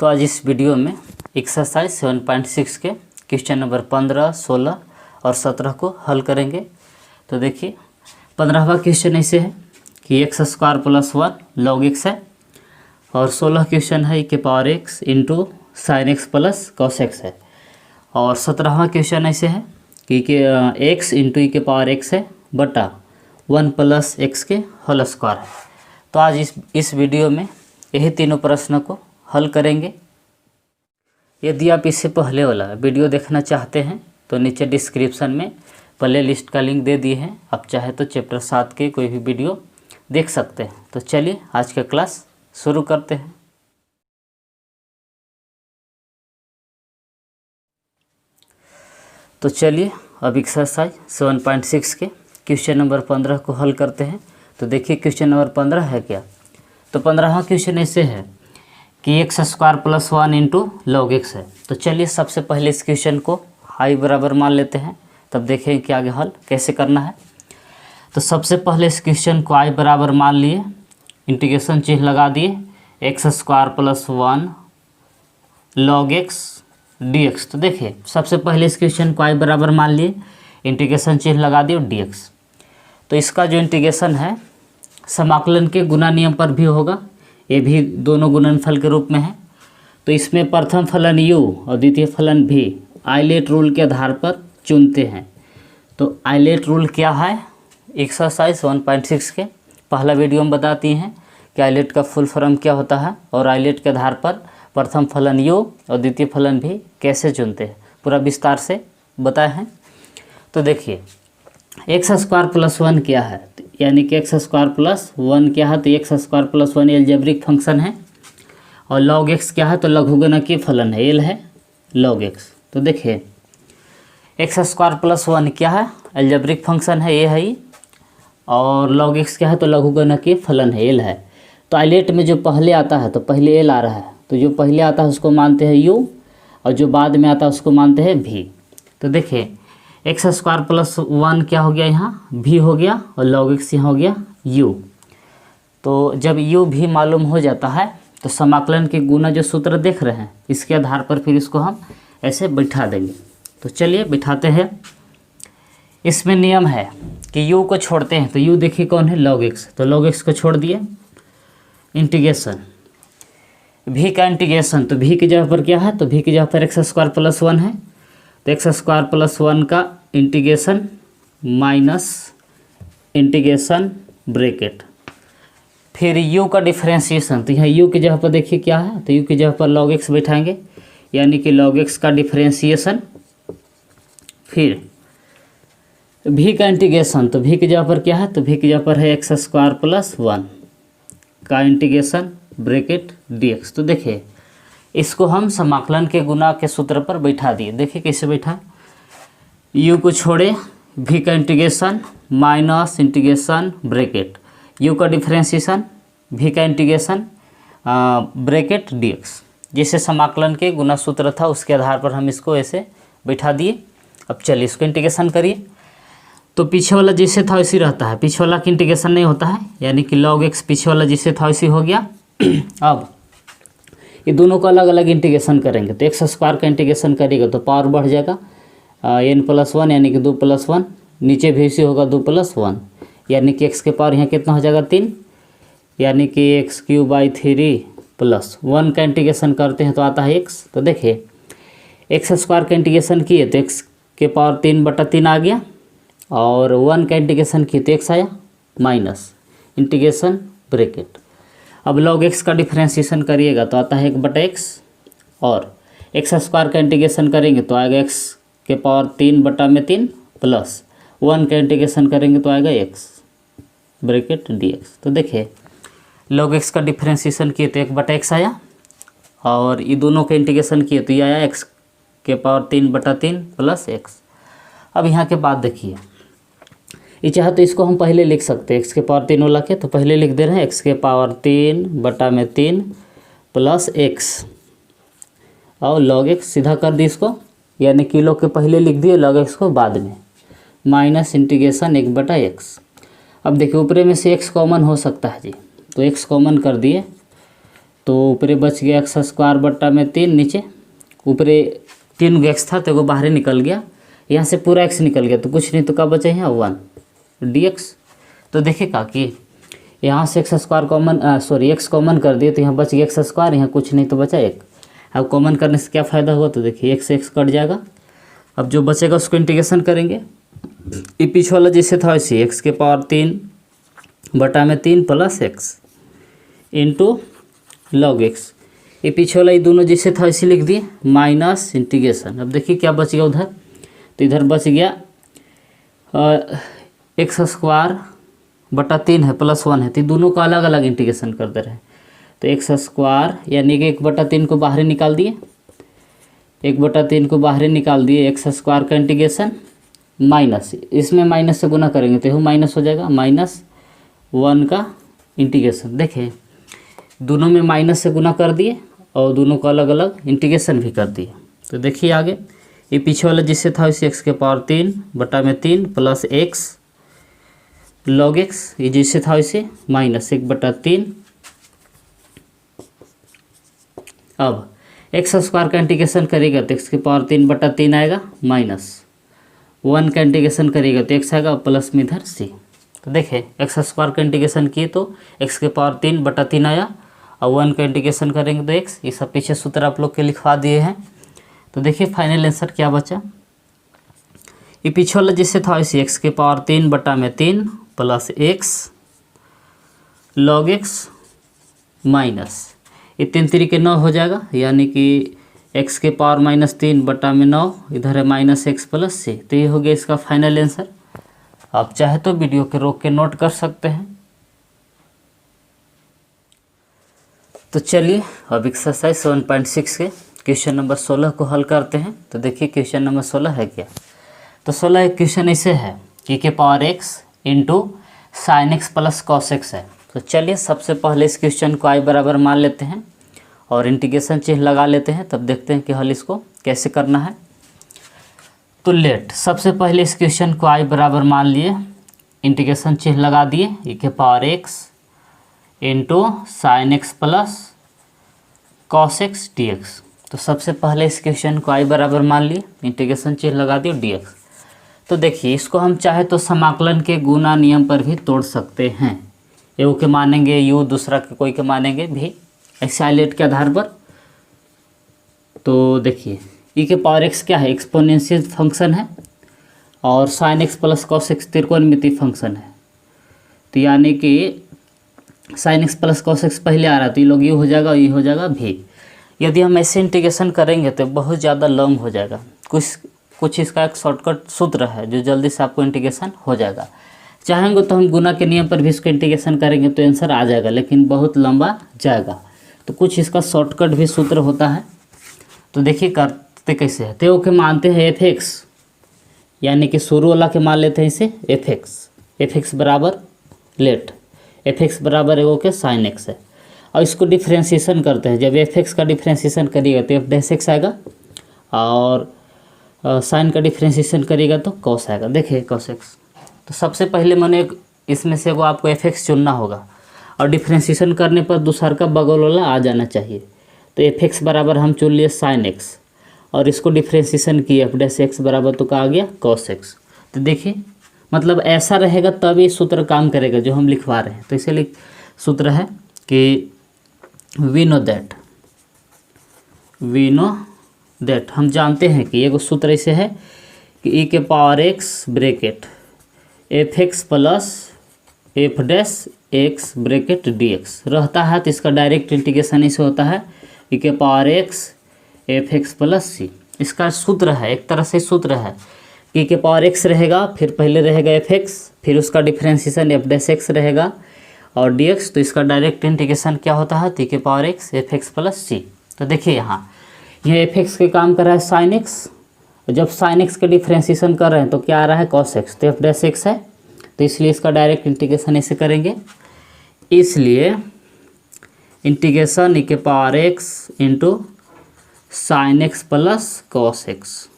तो आज इस वीडियो में एक्सरसाइज 7.6 के क्वेश्चन नंबर 15, 16 और 17 को हल करेंगे। तो देखिए 15वां क्वेश्चन ऐसे है कि x square plus 1 log x है, और 16 क्वेश्चन है के power x into sine x plus cos x है, और 17वां क्वेश्चन ऐसे है कि एक्स इंटू ई के पावर एक्स है बटा 1 प्लस एक्स के होल स्क्वायर है। तो आज इस वीडियो में यही तीनों प्रश्न को हल करेंगे। यदि आप इससे पहले वाला वीडियो देखना चाहते हैं तो नीचे डिस्क्रिप्शन में प्ले लिस्ट का लिंक दे दिए हैं, आप चाहे तो चैप्टर 7 के कोई भी वीडियो देख सकते हैं। तो चलिए आज का क्लास शुरू करते हैं। तो चलिए अब एक्सरसाइज 7.6 के क्वेश्चन नंबर 15 को हल करते हैं। तो देखिए क्वेश्चन नंबर 15 है क्या। तो 15वां क्वेश्चन ऐसे है कि x square plus 1 into log x है। तो चलिए सबसे पहले इस क्वेश्चन को आई बराबर मान लेते हैं, तब देखें कि आगे हल कैसे करना है। तो सबसे पहले इस क्वेश्चन को आई बराबर मान लिए, इंटीग्रेशन चिन्ह लगा दिए, x square plus 1 log x D x. तो देखिए सबसे पहले इस क्वेश्चन को आई बराबर मान लिए, इंटीग्रेशन चिन्ह लगा दिए डी एक्स। तो इसका जो इंटीग्रेशन है समाकलन के गुणा नियम पर भी होगा, ये भी दोनों गुणनफल के रूप में है। तो इसमें प्रथम फलन u और द्वितीय फलन v आइलेट रूल के आधार पर चुनते हैं। तो आइलेट रूल क्या है, एक्सरसाइज 1.6 के पहला वीडियो में बताती हैं कि आइलेट का फुल फॉर्म क्या होता है और आइलेट के आधार पर प्रथम फलन u और द्वितीय फलन v कैसे चुनते हैं, पूरा विस्तार से बताए हैं। तो देखिए एक्स स्क्वायर प्लस 1 क्या है, यानी कि एक्स स्क्वायर प्लस 1 क्या है, तो x square plus 1 algebraic function है, और लॉग एक्स क्या है, तो लघुगणकीय फलन है, एल है लॉग एक्स। तो देखिए एक्स स्क्वायर प्लस 1 क्या है, एल्जेब्रिक फंक्शन है, ये है, और लॉग एक्स क्या है, तो लघुगणकीय फलन है, एल है। तो आइलेट में जो पहले आता है तो पहले एल आ रहा है, तो जो पहले आता है उसको मानते हैं यू, और जो बाद में आता है उसको मानते हैं भी। तो देखिए एक्स स्क्वायर प्लस 1 क्या हो गया, यहाँ भी हो गया, और लॉग एक्स यहाँ हो गया u। तो जब u भी मालूम हो जाता है तो समाकलन के गुना जो सूत्र देख रहे हैं इसके आधार पर फिर इसको हम ऐसे बैठा देंगे। तो चलिए बिठाते हैं। इसमें नियम है कि u को छोड़ते हैं, तो u देखिए कौन है, लॉग एक्स, तो लॉग एक्स को छोड़ दिए, इंटीग्रेशन v का इंटीग्रेशन, तो v की जगह पर क्या है, तो v की जगह पर एक्स स्क्वायर प्लस 1 है, तो एक्स स्क्वायर प्लस 1 का इंटीग्रेशन माइनस इंटीग्रेशन ब्रैकेट, फिर u का डिफरेंशिएशन, तो यहाँ u की जगह पर देखिए क्या है, तो u की जगह पर log x बैठाएंगे, यानी कि log x का डिफरेंशिएशन, फिर v का इंटीग्रेशन, तो v की जगह पर क्या है, तो v की जगह पर है एक्स स्क्वायर प्लस 1 का इंटीग्रेशन ब्रैकेट dx। तो देखिए इसको हम समाकलन के गुना के सूत्र पर बैठा दिए। देखिए कैसे बैठा, u को छोड़े, v का integration minus integration bracket, u का डिफरेंशिएशन, v का इंटीग्रेशन ब्रैकेट dx। जैसे समाकलन के गुना सूत्र था उसके आधार पर हम इसको ऐसे बैठा दिए। अब चलिए इसको इंटीग्रेशन करिए। तो पीछे वाला जैसे था वैसे रहता है, पीछे वाला की इंटीग्रेशन नहीं होता है, यानी कि log x पीछे वाला जैसे था वैसे हो गया। अब ये दोनों को अलग अलग इंटीग्रेशन करेंगे, तो एक्स स्क्वायर का इंटीग्रेशन करेगा तो पावर बढ़ जाएगा n+1, यानी कि 2+1, नीचे भी इसी होगा 2+1, यानी कि एक्स के पावर यहाँ कितना हो जाएगा 3, यानी कि x³ 3+1 का इंटीग्रेशन करते हैं तो आता है x। तो देखिए एक्स स्क्वायर का इंटीग्रेशन किए तो x के पावर 3/3 आ गया, और 1 का इंटीग्रेशन किए तो x आया माइनस इंटीग्रेशन ब्रैकेट। अब log x का डिफरेंशिएशन करिएगा तो आता है 1/x, और एक्स स्क्वायर का इंटीग्रेशन करेंगे तो आएगा x के पावर 3/3 प्लस 1 का इंटीग्रेशन करेंगे तो आएगा x ब्रैकेट dx। तो देखिए log x का डिफरेंशिएशन किए तो 1/x आया, और ये दोनों का इंटीग्रेशन किए तो ये आया x के पावर 3/3 प्लस x। अब यहाँ के बाद देखिए ये चाहे तो इसको हम पहले लिख सकते हैं, एक्स के पावर 3 वाला के, तो पहले लिख दे रहे हैं एक्स के पावर 3/3 प्लस एक्स, और लॉग एक्स सीधा कर दी इसको, यानी कि log के पहले लिख दिए, log एक्स को बाद में, माइनस इंटीग्रेशन 1/x। अब देखिए ऊपरे में से x कॉमन हो सकता है जी, तो x कॉमन कर दिए, तो ऊपरे बच गया एक्स स्क्वायर बट्टा में 3, नीचे ऊपरे 3 गो एक्स था तो एगो बाहर निकल गया, यहाँ से पूरा एक्स निकल गया तो कुछ नहीं तो क्या बचा यहाँ 1 dx। तो देखिएगा कि यहाँ से x square common x common कर दिए तो यहाँ बच गया एक्स स्क्वायर, यहाँ कुछ नहीं तो बचा 1। अब कॉमन करने से क्या फ़ायदा हुआ, तो देखिए एक्स से एक्स कट जाएगा। अब जो बचेगा उसको इंटीग्रेशन करेंगे, ये पीछे वाला जैसे था वैसे एक्स के पावर 3 बटा में 3 plus x into log x, ये पीछे वाला ये दोनों जैसे था वैसे लिख दिए माइनस इंटीग्रेशन। अब देखिए क्या बच गया उधर, तो इधर बच गया एक्स स्क्वायर बटा 3 है प्लस 1 है, तो दोनों का अलग अलग इंटीग्रेशन कर दे रहे हैं। तो एक्स स्क्वायर यानी कि 1/3 को बाहर निकाल दिए, 1/3 को बाहर निकाल दिए, एक्स स्क्वायर का इंटीग्रेशन माइनस, इसमें माइनस से गुना करेंगे तो माइनस हो जाएगा, -1 का इंटीग्रेशन। देखें दोनों में माइनस से गुना कर दिए और दोनों को अलग अलग इंटीग्रेशन भी कर दिए। तो देखिए आगे ये पीछे वाला जिससे था उसे एक्स के पावर 3 बटा में 3 प्लस एक्स लॉग एक्स, ये जैसे था इसे -1/3। अब एक्स स्क्वायर का इंटीग्रेशन करेगा तो एक्स के पावर 3/3 आएगा, -1 का इंटीग्रेशन करेगा तो एक्स आएगा प्लस में इधर सी। तो देखें एक्स स्क्वायर का इंटीग्रेशन किए तो एक्स के पावर 3/3 आया और 1 का इंटीग्रेशन करेंगे तो एक्स, ये सब पीछे सूत्र आप लोग के लिखवा दिए हैं। तो देखिए फाइनल आंसर क्या बचा, ये पीछे वाला जिससे था वैसे एक्स के पावर 3 बटा में 3 plus x log x minus, ये 3 3 9 हो जाएगा, यानी कि एक्स के पावर -3 बटा में 9, इधर है -x प्लस c। तो ये हो गया इसका फाइनल आंसर। आप चाहे तो वीडियो के रोक के नोट कर सकते हैं। तो चलिए अब एक्सरसाइज 7.6 के क्वेश्चन नंबर 16 को हल करते हैं। तो देखिए क्वेश्चन नंबर 16 है क्या, तो 16 क्वेश्चन ऐसे है कि के power x into sine x plus cos x है। तो चलिए सबसे पहले इस क्वेश्चन को i बराबर मान लेते हैं और इंटीग्रेशन चिन्ह लगा लेते हैं, तब देखते हैं कि हल इसको कैसे करना है। तो लेट सबसे पहले इस क्वेश्चन को i बराबर मान लिए, इंटीग्रेशन चिन्ह लगा दिए, e के power x into sine x plus cos x D x. तो सबसे पहले इस क्वेश्चन को i बराबर मान लिए, इंटीग्रेशन चिन्ह लगा दिए dx। तो देखिए इसको हम चाहे तो समाकलन के गुना नियम पर भी तोड़ सकते हैं, यू के मानेंगे यू, दूसरा के कोई के मानेंगे भी एक्साइलेट के आधार पर। तो देखिए e के पावर x क्या है, एक्सपोनेंशियल फंक्शन है और sine x plus cos x त्रिकोणमितीय फंक्शन है। तो यानी कि sine x plus cos x पहले आ रहा है तो ये लोग यू हो जाएगा और ये हो जाएगा भी। यदि हम ऐसे इंटीग्रेशन करेंगे तो बहुत ज़्यादा लॉन्ग हो जाएगा, कुछ इसका एक शॉर्टकट सूत्र है जो जल्दी से आपको इंटीग्रेशन हो जाएगा। चाहेंगे तो हम गुना के नियम पर भी इसको इंटीग्रेशन करेंगे तो आंसर आ जाएगा, लेकिन बहुत लंबा जाएगा। तो कुछ इसका शॉर्टकट भी सूत्र होता है। तो देखिए करते कैसे है, तो के मानते हैं एफ एक्स, यानी कि शुरू वाला के मान लेते हैं इसे एफ एक्स बराबर लेट एफ एक्स बराबर एगो के साइन एक्स है, और इसको डिफ्रेंशिएशन करते हैं। जब एफ एक्स का डिफ्रेंशिएशन करिएगा तो एफ डैश एक्स आएगा और साइन का डिफ्रेंशिएशन करिएगा तो कॉस आएगा। देखिए कॉस एक्स, तो सबसे पहले मैंने इसमें से वो आपको एफ एक्स चुनना होगा और डिफ्रेंशिएशन करने पर दूसरा का बगल वाला आ जाना चाहिए। तो एफ एक्स बराबर हम चुन लिए साइन एक्स और इसको डिफ्रेंशिएशन किए एफ डैश एक्स बराबर तो कहा गया कॉस एक्स। तो देखिए मतलब ऐसा रहेगा तब ये सूत्र काम करेगा जो हम लिखवा रहे हैं। तो इसीलिए सूत्र है कि वी नो दैट हम जानते हैं कि एक सूत्र ऐसे है कि e के power x bracket F x plus f dash x bracket d x रहता है, तो इसका डायरेक्ट इंटीग्रेशन इसे होता है e के power x f x plus c. इसका सूत्र है, एक तरह से सूत्र है e के पावर x रहेगा, फिर पहले रहेगा एफ एक्स, फिर उसका डिफ्रेंशिएशन एफ डैश एक्स रहेगा और डी एक्स। तो इसका डायरेक्ट इंटीग्रेशन क्या होता है, e के power x f x plus c. तो देखिए यहाँ यह एफ एक्स के काम कर रहा है साइन एक्स, जब साइन एक्स के डिफ्रेंशिएशन कर रहे हैं तो क्या आ रहा है कॉस एक्स, तो एफ डैश एक्स है, तो इसलिए इसका डायरेक्ट इंटीग्रेशन ऐसे करेंगे। इसलिए इंटीग्रेशन e के power x into sine x plus cos x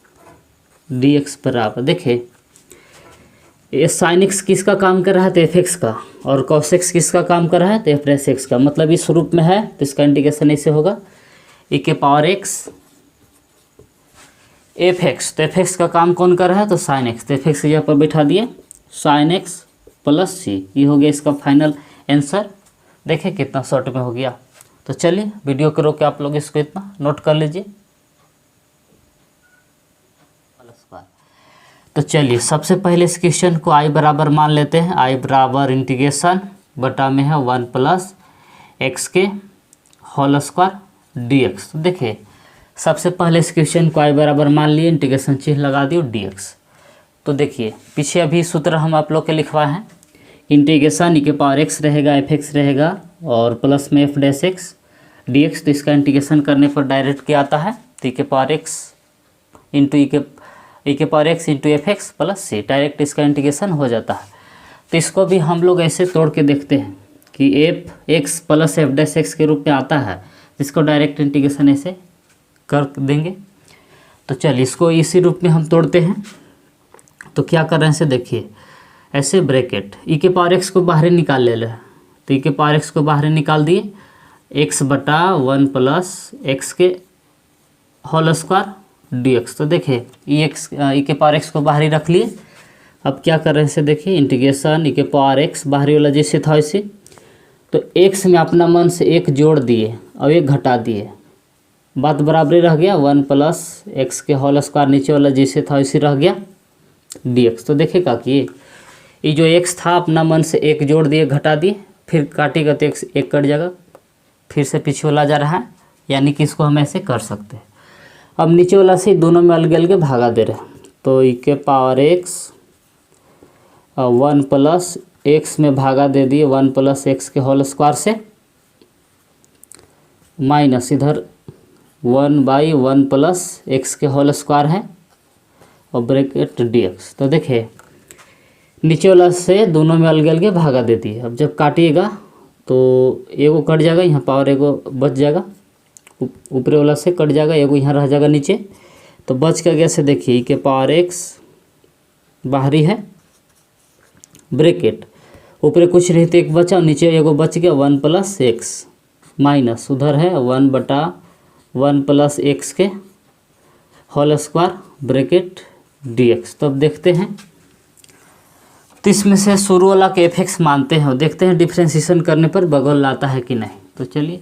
D x बराबर, देखिए ये साइन एक्स किसका काम कर रहा है तो एफ एक्स का, और कॉस एक्स किसका काम कर रहा है तो एफ डैश एक्स का। मतलब इस रूप में है तो इसका इंटीग्रेशन ऐसे होगा e के पावर एक्स एफ एक्स। तो एफ एक्स का काम कौन कर रहा है तो साइन एक्स, तो एफ एक्स यहाँ पर बैठा दिए साइन एक्स प्लस सी। ये हो गया इसका फाइनल आंसर। देखिए कितना शॉर्ट में हो गया। तो चलिए वीडियो को रोक के आप लोग इसको इतना नोट कर लीजिए। तो चलिए सबसे पहले इस क्वेश्चन को आई बराबर मान लेते हैं। आई बराबर इंटीग्रेशन बटा में है 1 प्लस एक्स के होल स्क्वायर डी एक्स। तो देखिए सबसे पहले इस क्वेश्चन को आई बराबर मान लिए, इंटीग्रेशन चिन्ह लगा दियो डी एक्स। तो देखिए पीछे अभी सूत्र हम आप लोग के लिखवाए हैं, इंटीग्रेशन ई के पावर एक्स रहेगा, एफ एक्स रहेगा और प्लस में F dash x D x. तो इसका इंटीग्रेशन करने पर डायरेक्ट क्या आता है तो ई के पावर एक्स इंटू ई के power x into f x plus c, direct इसका इंटीग्रेशन हो जाता है। तो इसको भी हम लोग ऐसे तोड़ के देखते हैं कि F x plus f dash x के रूप में आता है, इसको डायरेक्ट इंटीग्रेशन ऐसे कर देंगे। तो चलिए इसको इसी रूप में हम तोड़ते हैं। तो क्या कर रहे हैं इसे देखिए, ऐसे ब्रैकेट ई के पावर एक्स को बाहर निकाल ले रहे हैं। तो ई के पावर एक्स को बाहर निकाल दिए, एक्स बटा 1 प्लस एक्स के होल स्क्वायर डी एक्स। तो देखिए ई के पावर एक्स को बाहर ही रख लिए। अब क्या कर रहे हैं इसे देखिए, इंटीग्रेशन ई के पावर एक्स बाहरी वाला जैसे था वैसे, तो एक्स में अपना मन से एक जोड़ दिए और एक घटा दिए, बात बराबरी रह गया। 1 प्लस एक्स के होल स्क्वायर नीचे वाला जैसे था वैसे रह गया डी एक्स। तो देखिएगा कि ये जो एक्स था अपना मन से एक जोड़ दिए घटा दिए, फिर काटेगा तो एक्स एक कट जाएगा, फिर से पीछे वाला जा रहा है, यानी कि इसको हम ऐसे कर सकते हैं। अब नीचे वाला से दोनों में अलग अलग भागा दे रहे हैं। तो ई के पावर एक्स 1 प्लस एक्स में भागा दे दिए 1 प्लस एक्स के होल स्क्वायर से, माइनस इधर 1/1 प्लस एक्स के होल स्क्वायर है और ब्रैकेट डी एक्स। तो देखिए नीचे वाला से दोनों में अलग अलग भागा दे दिए। अब जब काटिएगा तो एगो कट जाएगा, यहाँ पावर एगो बच जाएगा, ऊपर वाला से कट जाएगा, एगो यहाँ रह जाएगा नीचे। तो बच का गया से देखिए ई के पावर एक्स बाहरी है, ब्रैकेट ऊपर कुछ रही तो एक बचा और नीचे एगो बच गया 1 प्लस एक्स, माइनस उधर है 1/1 प्लस एक्स के whole square bracket d x. तो अब देखते हैं, तो इसमें से शुरू वाला के एफ एक्स मानते हैं और देखते हैं डिफ्रेंशिएशन करने पर बगल लाता है कि नहीं। तो चलिए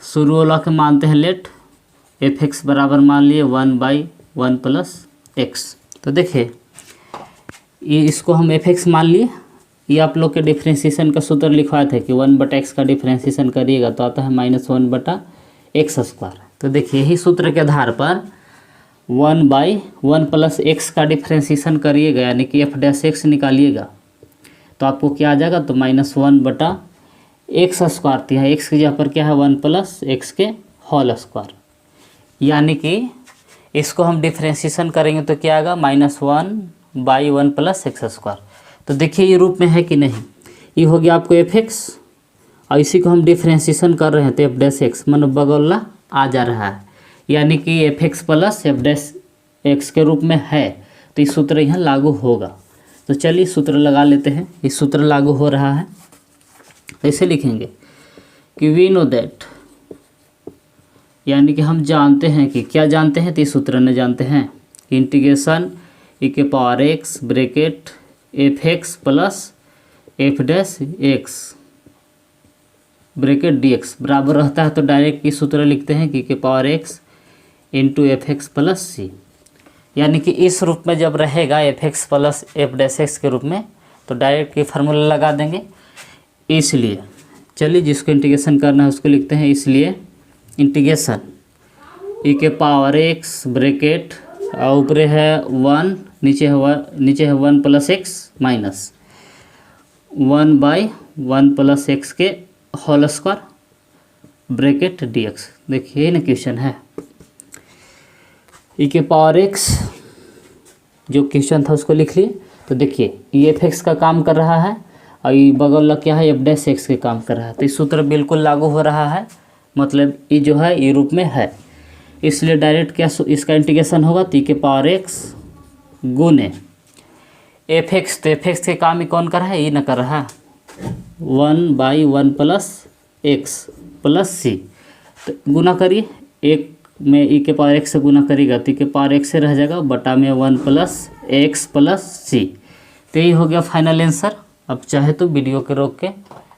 शुरू वाला के मानते हैं, लेट एफ एक्स बराबर मान लिए 1/1 प्लस एक्स। तो देखिए ये इसको हम एफ एक्स मान लिए। ये आप लोग के डिफ्रेंशिएशन का सूत्र लिखवाए थे कि 1/x का डिफ्रेंशिएशन करिएगा तो आता है -1/x²। तो देखिए यही सूत्र के आधार पर 1/1 प्लस एक्स का डिफ्रेंशिएशन करिएगा, यानी कि एफ डैश एक्स निकालिएगा तो आपको क्या आ जाएगा तो -1/x²। तो यहाँ एक्स की जगह पर क्या है 1 प्लस एक्स के होल स्क्वायर, यानी कि इसको हम डिफ्रेंशिएशन करेंगे तो क्या आएगा -1/1 प्लस x²। तो देखिए ये रूप में है कि नहीं। ये हो गया आपको एफ एक्स और इसी को हम डिफ्रेंशिएशन कर रहे हैं तो एफ डैश एक्स मन बगौला आ जा रहा है, यानी कि F x plus f dash x के रूप में है। तो इस सूत्र यहाँ लागू होगा। तो चलिए सूत्र लगा लेते हैं। इस सूत्र लागू हो रहा है, ऐसे लिखेंगे कि वी नो दैट, यानी कि हम जानते हैं कि क्या जानते हैं तो इस सूत्र में जानते हैं इंटीग्रेशन ई के power x bracket F x plus f dash x bracket d x बराबर रहता है। तो डायरेक्ट इस सूत्र लिखते हैं कि के power x into f x plus c, यानी कि इस रूप में जब रहेगा f x plus f dash x के रूप में तो डायरेक्ट ये फार्मूला लगा देंगे। इसलिए चलिए जिसको इंटीग्रेशन करना है उसको लिखते हैं। इसलिए इंटीग्रेशन ई के पावर एक्स ब्रैकेट और ऊपर है 1, नीचे है 1 plus x minus 1/1 plus x के whole square bracket d x. देखिए ना क्वेश्चन है ई के पावर एक्स, जो क्वेश्चन था उसको लिख लिए। तो देखिए ये एफ एक्स का काम कर रहा है और ये बगल वाला क्या है एफ डैश एक्स के काम कर रहा है। तो इस सूत्र बिल्कुल लागू हो रहा है, मतलब ये जो है ये रूप में है। इसलिए डायरेक्ट क्या इसका इंटीग्रेशन होगा तो ई के पावर एक्स गुने एफ एक्स, तो एफ एक्स के काम ही कौन कर रहा है, ई ना कर रहा है, 1/1 प्लस एक्स प्लस सी। तो गुना करिए, एक में ई के पावर एक्स से गुना करिएगा तो ई के पावर एक्स से रह जाएगा, बटा में 1 प्लस एक्स प्लस सी। तो यही हो गया फाइनल आंसर। अब चाहे तो वीडियो के रोक के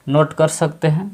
नोट कर सकते हैं।